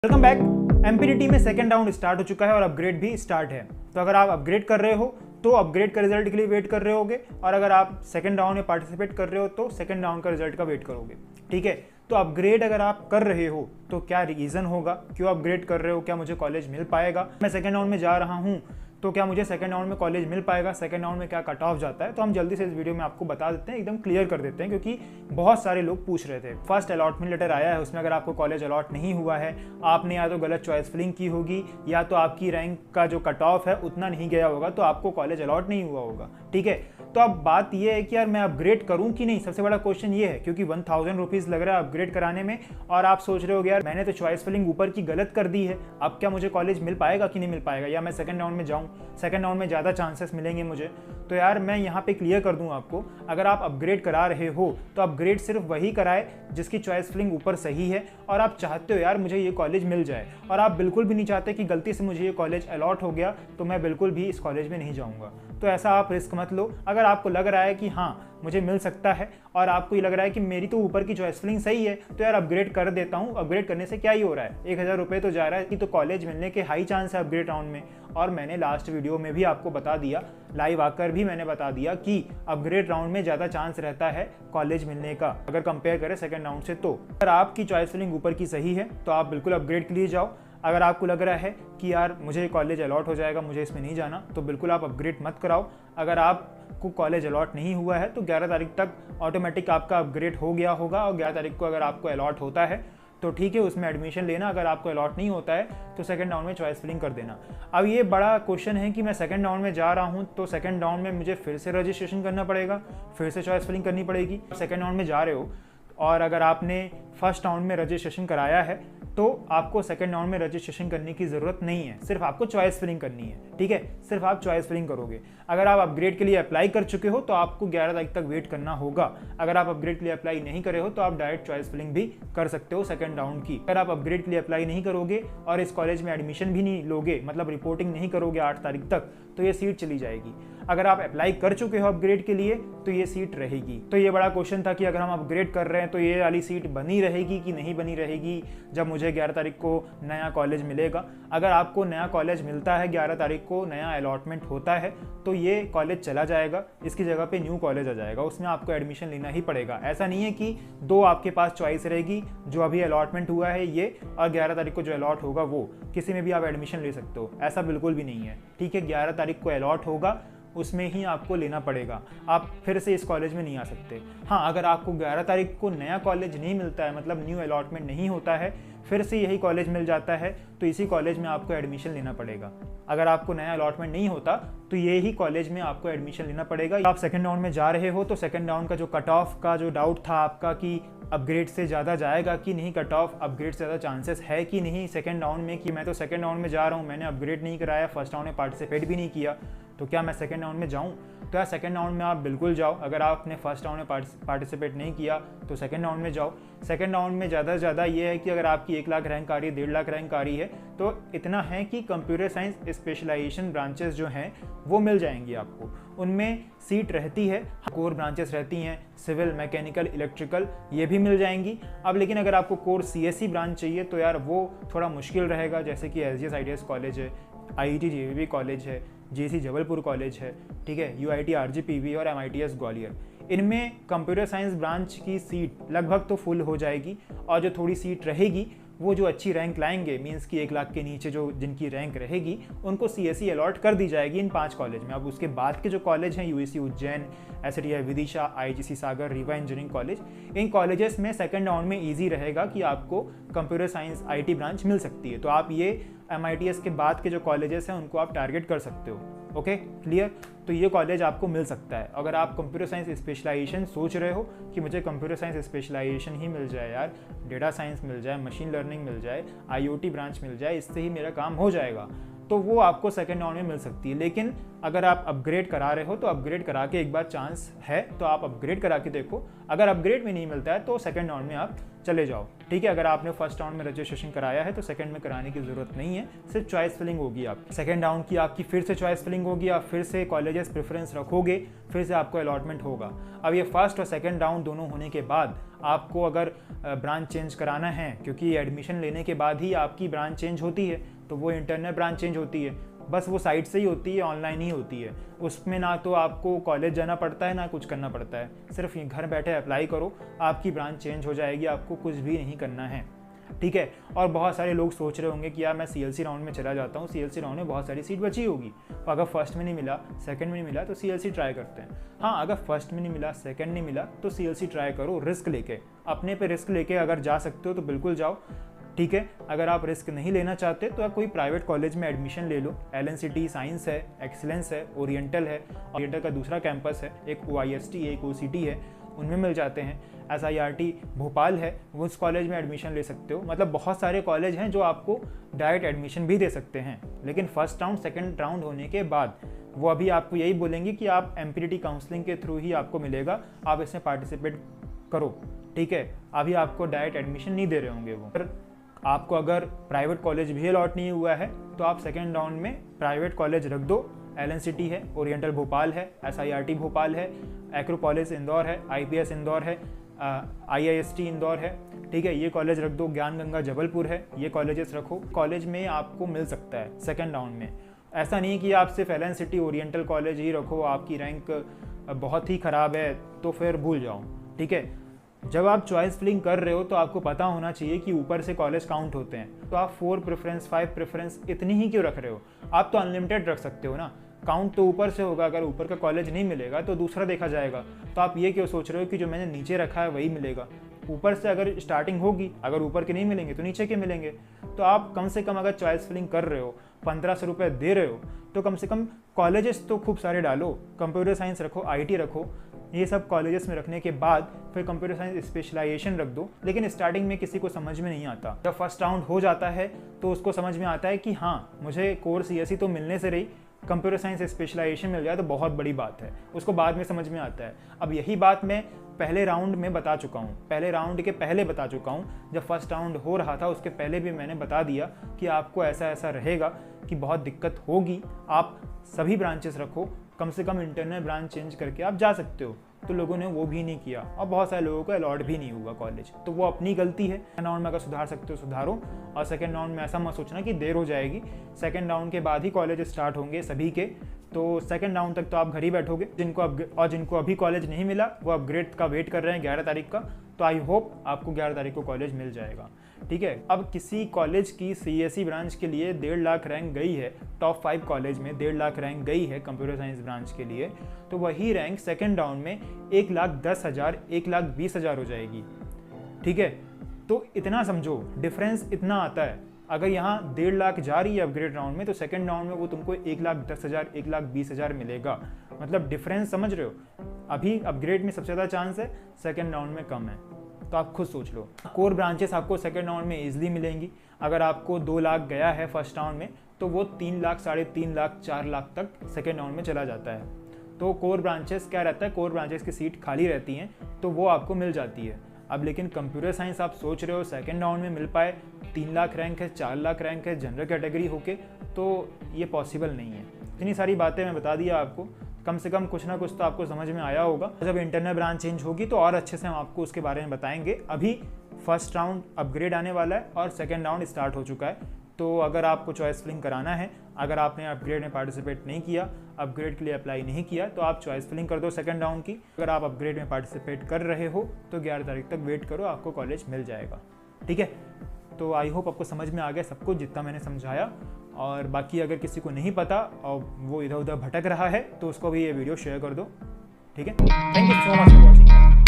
Welcome back. एमपीडीटी में second round start हो चुका है और अपग्रेड भी स्टार्ट है। तो अगर आप अपग्रेड कर रहे हो तो अपग्रेड का रिजल्ट के लिए वेट कर रहे होगे, और अगर आप सेकंड राउंड में पार्टिसिपेट कर रहे हो तो सेकंड राउंड का रिजल्ट का वेट करोगे। ठीक है, तो अपग्रेड अगर आप कर रहे हो तो क्या रीज़न होगा, क्यों अपग्रेड कर रहे हो, क्या मुझे कॉलेज मिल पाएगा, मैं सेकंड राउंड में जा रहा हूँ तो क्या मुझे सेकंड राउंड में कॉलेज मिल पाएगा, सेकंड राउंड में क्या कट ऑफ जाता है, तो हम जल्दी से इस वीडियो में आपको बता देते हैं, एकदम क्लियर कर देते हैं, क्योंकि बहुत सारे लोग पूछ रहे थे। फर्स्ट अलॉटमेंट लेटर आया है, उसमें अगर आपको कॉलेज अलॉट नहीं हुआ है, आपने या तो गलत चॉइस फिलिंग की होगी या तो आपकी रैंक का जो कट ऑफ है उतना नहीं गया होगा, तो आपको कॉलेज अलॉट नहीं हुआ होगा। ठीक है, तो अब बात यह है कि यार मैं अपग्रेड करूं कि नहीं, सबसे बड़ा क्वेश्चन ये है, क्योंकि 1000 रुपीज़ लग रहा है अपग्रेड कराने में, और आप सोच रहे हो यार मैंने तो चॉइस फिलिंग ऊपर की गलत कर दी है, अब क्या मुझे कॉलेज मिल पाएगा कि नहीं मिल पाएगा, या मैं सेकंड राउंड में जाऊं, सेकंड राउंड में ज़्यादा चांसेस मिलेंगे मुझे। तो यार मैं यहाँ पे क्लियर कर दूं आपको, अगर आप अपग्रेड करा रहे हो तो अपग्रेड सिर्फ वही कराए जिसकी चॉइस फिलिंग ऊपर सही है, और आप चाहते हो यार मुझे ये कॉलेज मिल जाए, और आप बिल्कुल भी नहीं चाहते कि गलती से मुझे ये कॉलेज अलॉट हो गया तो मैं बिल्कुल भी इस कॉलेज में नहीं जाऊँगा। तो ऐसा आप रिस्क मत लो। अगर आपको लग रहा है कि हाँ मुझे मिल सकता है, और आपको ये लग रहा है कि मेरी तो ऊपर की चॉइस फिलिंग सही है, तो यार अपग्रेड कर देता हूँ, अपग्रेड करने से क्या ही हो रहा है, 1000 रुपये तो जा रहा है कि, तो कॉलेज मिलने के हाई चांस है अपग्रेड राउंड में। और मैंने लास्ट वीडियो में भी आपको बता दिया, लाइव आकर भी मैंने बता दिया कि अपग्रेड राउंड में ज़्यादा चांस रहता है कॉलेज मिलने का, अगर कंपेयर करें सेकेंड राउंड से। तो अगर आपकी चॉइस फिलिंग ऊपर की सही है तो आप बिल्कुल अपग्रेड के लिए जाओ। अगर आपको लग रहा है कि यार मुझे कॉलेज अलॉट हो जाएगा, मुझे इसमें नहीं जाना, तो बिल्कुल आप अपग्रेड मत कराओ। अगर आपको कॉलेज अलॉट नहीं हुआ है तो 11 तारीख तक ऑटोमेटिक आपका अपग्रेड हो गया होगा, और 11 तारीख को अगर आपको अलॉट होता है तो ठीक है, उसमें एडमिशन लेना। अगर आपको अलॉट नहीं होता है तो सेकंड राउंड में चॉइस फिलिंग कर देना। अब ये बड़ा क्वेश्चन है कि मैं सेकंड राउंड में जा रहा हूँ तो सेकंड राउंड में मुझे फिर से रजिस्ट्रेशन करना पड़ेगा, फिर से चॉइस फिलिंग करनी पड़ेगी। सेकंड राउंड में जा रहे हो और अगर आपने फर्स्ट राउंड में रजिस्ट्रेशन कराया है तो आपको सेकंड राउंड में रजिस्ट्रेशन करने की ज़रूरत नहीं है, सिर्फ आपको चॉइस फिलिंग करनी है। ठीक है, सिर्फ आप चॉइस फिलिंग करोगे। अगर आप अपग्रेड के लिए अप्लाई कर चुके हो तो आपको 11 तारीख तक वेट करना होगा। अगर आप अपग्रेड के लिए अप्लाई नहीं करे हो तो आप डायरेक्ट चॉइस फिलिंग भी कर सकते हो सेकंड राउंड की। अगर आप अपग्रेड के लिए अप्लाई नहीं करोगे और इस कॉलेज में एडमिशन भी नहीं लोगे, मतलब रिपोर्टिंग नहीं करोगे 8 तारीख तक, तो ये सीट चली जाएगी। अगर आप अप्लाई कर चुके हो अपग्रेड के लिए तो ये सीट रहेगी। तो ये बड़ा क्वेश्चन था कि अगर हम अपग्रेड कर रहे हैं तो ये वाली सीट बनी रहेगी कि नहीं बनी रहेगी जब मुझे 11 तारीख को नया कॉलेज मिलेगा। अगर आपको नया कॉलेज मिलता है, 11 तारीख को नया अलॉटमेंट होता है, तो ये कॉलेज चला जाएगा, इसकी जगह पे न्यू कॉलेज आ जाएगा, उसमें आपको एडमिशन लेना ही पड़ेगा। ऐसा नहीं है कि दो आपके पास चॉइस रहेगी, जो अभी अलॉटमेंट हुआ है ये, और 11 तारीख को जो अलॉट होगा वो, किसी में भी आप एडमिशन ले सकते हो, ऐसा बिल्कुल भी नहीं है। ठीक है, 11 तारीख को अलॉट होगा, उसमें ही आपको लेना पड़ेगा, आप फिर से इस कॉलेज में नहीं आ सकते। हाँ, अगर आपको 11 तारीख को नया कॉलेज नहीं मिलता है, मतलब न्यू अलॉटमेंट नहीं होता है, फिर से यही कॉलेज मिल जाता है, तो इसी कॉलेज में आपको एडमिशन लेना पड़ेगा। अगर आपको नया अलॉटमेंट नहीं होता तो यही कॉलेज में आपको एडमिशन लेना पड़ेगा। आप सेकंड राउंड में जा रहे हो तो सेकंड राउंड का जो कट ऑफ का जो डाउट था आपका कि अपग्रेड से ज़्यादा जाएगा कि नहीं, कट ऑफ अपग्रेड से ज़्यादा चांसेस है कि नहीं सेकंड राउंड में, कि मैं तो सेकंड राउंड में जा रहा हूँ, मैंने अपग्रेड नहीं कराया, फर्स्ट राउंड में पार्टिसिपेट भी नहीं किया, तो क्या मैं सेकंड राउंड में जाऊँ? तो यार सेकंड राउंड में आप बिल्कुल जाओ। अगर आपने फर्स्ट राउंड में पार्टिसिपेट नहीं किया तो सेकंड राउंड में जाओ। सेकंड राउंड में ज़्यादा से ज़्यादा ये है कि अगर आपकी 1 लाख रैंक आ रही है, 1.5 लाख रैंक आ रही है, तो इतना है कि कंप्यूटर साइंस स्पेशलाइजेशन ब्रांचेस जो हैं वो मिल जाएंगी आपको, उनमें सीट रहती है, कोर ब्रांचेस रहती हैं, सिविल, मैकेनिकल, इलेक्ट्रिकल, ये भी मिल जाएंगी। अब लेकिन अगर आपको कोर CSE ब्रांच चाहिए तो यार वो थोड़ा मुश्किल रहेगा, जैसे कि SGS ITS कॉलेज है, IIT JVV कॉलेज है, JC जबलपुर कॉलेज है, ठीक है, UIT RGPV और MITS ग्वालियर, इनमें कंप्यूटर साइंस ब्रांच की सीट लगभग तो फुल हो जाएगी, और जो थोड़ी सीट रहेगी वो जो अच्छी रैंक लाएंगे, मींस कि 1 लाख के नीचे जो जिनकी रैंक रहेगी उनको CSE अलॉट कर दी जाएगी इन 5 कॉलेज में। अब उसके बाद के जो कॉलेज हैं, UEC Ujjain, SITI Vidisha, IGC सागर, रीवा इंजीनियरिंग कॉलेज, इन कॉलेजेस में सेकंड राउंड में ईजी रहेगा कि आपको कंप्यूटर साइंस IT ब्रांच मिल सकती है। तो आप ये MITS के बाद के जो कॉलेजेस हैं उनको आप टारगेट कर सकते हो। Okay, clear? तो ये कॉलेज आपको मिल सकता है। अगर आप कंप्यूटर साइंस स्पेशलाइजेशन सोच रहे हो कि मुझे कंप्यूटर साइंस स्पेशलाइजेशन ही मिल जाए यार, डेटा साइंस मिल जाए, मशीन लर्निंग मिल जाए, IoT ब्रांच मिल जाए, इससे ही मेरा काम हो जाएगा, तो वो आपको सेकेंड राउंड में मिल सकती है। लेकिन अगर आप अपग्रेड करा रहे हो तो अपग्रेड करा के एक बार चांस है तो आप अपग्रेड करा के देखो। अगर अपग्रेड में नहीं मिलता है तो सेकेंड राउंड में आप चले जाओ, ठीक है। अगर आपने फर्स्ट राउंड में रजिस्ट्रेशन कराया है तो सेकंड में कराने की ज़रूरत नहीं है, सिर्फ चॉइस फिलिंग होगी आपकी। सेकंड राउंड की आपकी फिर से चॉइस फिलिंग होगी, आप फिर से कॉलेजेस प्रेफरेंस रखोगे, फिर से आपको अलॉटमेंट होगा। अब ये फर्स्ट और सेकंड राउंड दोनों होने के बाद आपको अगर ब्रांच चेंज कराना है, क्योंकि एडमिशन लेने के बाद ही आपकी ब्रांच चेंज होती है, तो वो इंटरनल ब्रांच चेंज होती है, बस वो साइट से ही होती है, ऑनलाइन ही होती है। उसमें ना तो आपको कॉलेज जाना पड़ता है ना कुछ करना पड़ता है, सिर्फ घर बैठे अप्लाई करो, आपकी ब्रांच चेंज हो जाएगी, आपको कुछ भी नहीं करना है, ठीक है। और बहुत सारे लोग सोच रहे होंगे कि यार मैं CLC राउंड में चला जाता हूँ, CLC राउंड में बहुत सारी सीट बची होगी, तो अगर फर्स्ट में नहीं मिला, सेकंड में नहीं मिला तो CLC ट्राई करते हैं। हाँ, अगर फर्स्ट में नहीं मिला, सेकंड नहीं मिला तो CLC ट्राई करो, रिस्क लेके, अपने पे रिस्क लेके अगर जा सकते हो तो बिल्कुल जाओ, ठीक है। अगर आप रिस्क नहीं लेना चाहते तो आप कोई प्राइवेट कॉलेज में एडमिशन ले लो। LNCT साइंस है, एक्सीलेंस है, ओरिएंटल है, ओरिएंटल का दूसरा कैंपस है, एक OIST एक OCT है, उनमें मिल जाते हैं। SIRT भोपाल है, वो उस कॉलेज में एडमिशन ले सकते हो। मतलब बहुत सारे कॉलेज हैं जो आपको डायरेक्ट एडमिशन भी दे सकते हैं, लेकिन फर्स्ट राउंड सेकेंड राउंड होने के बाद वो अभी आपको यही बोलेंगे कि आप MPTT काउंसलिंग के थ्रू ही आपको मिलेगा, आप इसमें पार्टिसिपेट करो, ठीक है। अभी आपको डायरेक्ट एडमिशन नहीं दे रहे होंगे वो। आपको अगर प्राइवेट कॉलेज भी अलॉट नहीं हुआ है तो आप सेकेंड राउंड में प्राइवेट कॉलेज रख दो। LNCT है, ओरिएंटल भोपाल है, SIRT भोपाल है, एक्रोपोलिस इंदौर है, IPS इंदौर है, IIST इंदौर है, ठीक है। ये कॉलेज रख दो। ज्ञान गंगा जबलपुर है, ये कॉलेजेस रखो। कॉलेज में आपको मिल सकता है सेकेंड राउंड में। ऐसा नहीं कि आप सिर्फ LNCT ओरिएंटल कॉलेज ही रखो, आपकी रैंक बहुत ही ख़राब है तो फिर भूल जाओ, ठीक है। जब आप चॉइस फिलिंग कर रहे हो तो आपको पता होना चाहिए कि ऊपर से कॉलेज काउंट होते हैं, तो आप 4 प्रेफरेंस 5 प्रेफरेंस इतनी ही क्यों रख रहे हो? आप तो अनलिमिटेड रख सकते हो ना। काउंट तो ऊपर से होगा, अगर ऊपर का कॉलेज नहीं मिलेगा तो दूसरा देखा जाएगा। तो आप ये क्यों सोच रहे हो कि जो मैंने नीचे रखा है वही मिलेगा? ऊपर से अगर स्टार्टिंग होगी, अगर ऊपर के नहीं मिलेंगे तो नीचे के मिलेंगे। तो आप कम से कम अगर चॉइस फिलिंग कर रहे हो, 1500 रुपये दे रहे हो, तो कम से कम कॉलेजेस तो खूब सारे डालो। कंप्यूटर साइंस रखो, IT रखो, ये सब कॉलेजेस में रखने के बाद फिर कंप्यूटर साइंस स्पेशलाइजेशन रख दो। लेकिन स्टार्टिंग में किसी को समझ में नहीं आता, जब फर्स्ट राउंड हो जाता है तो उसको समझ में आता है कि हाँ, मुझे कोर CSE तो मिलने से रही, कंप्यूटर साइंस स्पेशलाइजेशन मिल जाए तो बहुत बड़ी बात है, उसको बाद में समझ में आता है। अब यही बात मैं पहले राउंड में बता चुका हूँ, पहले राउंड के पहले बता चुका हूँ। जब फर्स्ट राउंड हो रहा था उसके पहले भी मैंने बता दिया कि आपको ऐसा ऐसा रहेगा कि बहुत दिक्कत होगी, आप सभी ब्रांचेस रखो, कम से कम इंटरनल ब्रांच चेंज करके आप जा सकते हो। तो लोगों ने वो भी नहीं किया और बहुत सारे लोगों को अलॉट भी नहीं हुआ कॉलेज, तो वो अपनी गलती है। सेकेंड राउंड में अगर सुधार सकते हो सुधारो, और सेकेंड राउंड में ऐसा मत सोचना कि देर हो जाएगी। सेकेंड राउंड के बाद ही कॉलेज स्टार्ट होंगे सभी के, तो सेकेंड राउंड तक तो आप घर ही बैठोगे। जिनको अभी कॉलेज नहीं मिला वो अपग्रेड का वेट कर रहे हैं 11 तारीख का, तो आई होप आपको 11 तारीख को कॉलेज मिल जाएगा, ठीक है। अब किसी कॉलेज की CSE ब्रांच के लिए 1.5 लाख रैंक गई है, टॉप 5 कॉलेज में 1.5 लाख रैंक गई है कंप्यूटर साइंस ब्रांच के लिए, तो वही रैंक सेकेंड राउंड में 1,10,000 1,20,000 हो जाएगी, ठीक है। तो इतना समझो, डिफरेंस इतना आता है। अगर यहाँ 1.5 लाख जा रही है अपग्रेड राउंड में, तो सेकेंड राउंड में वो तुमको 1,10,000 1,20,000 मिलेगा। मतलब डिफरेंस समझ रहे हो? अभी अपग्रेड में सबसे ज़्यादा चांस है, सेकेंड राउंड में कम है, तो आप खुद सोच लो। कोर ब्रांचेस आपको सेकेंड राउंड में ईजिली मिलेंगी। अगर आपको 2 लाख गया है फर्स्ट राउंड में, तो वो 3 लाख 3.5 लाख 4 लाख तक सेकेंड राउंड में चला जाता है। तो कोर ब्रांचेस क्या रहता है, कोर ब्रांचेस की सीट खाली रहती हैं तो वो आपको मिल जाती है। अब लेकिन कंप्यूटर साइंस आप सोच रहे हो सेकेंड राउंड में मिल पाए, 3 लाख रैंक है, 4 लाख रैंक है जनरल कैटेगरी होके, तो ये पॉसिबल नहीं है। इतनी सारी बातें मैं बता दिया आपको, कम से कम कुछ ना कुछ तो आपको समझ में आया होगा। जब इंटरनल ब्रांच चेंज होगी तो और अच्छे से हम आपको उसके बारे में बताएंगे। अभी फर्स्ट राउंड अपग्रेड आने वाला है और सेकेंड राउंड स्टार्ट हो चुका है। तो अगर आपको चॉइस फिलिंग कराना है, अगर आपने अपग्रेड में पार्टिसिपेट नहीं किया, अपग्रेड के लिए अप्लाई नहीं किया, तो आप चॉइस फिलिंग कर दो सेकंड राउंड की। अगर आप अपग्रेड में पार्टिसिपेट कर रहे हो तो 11 तारीख तक वेट करो, आपको कॉलेज मिल जाएगा, ठीक है। तो आई होप आपको समझ में आ गया सब कुछ जितना मैंने समझाया। और बाकी अगर किसी को नहीं पता और वो इधर उधर भटक रहा है तो उसको भी ये वीडियो शेयर कर दो, ठीक है। Thank you so much for watching.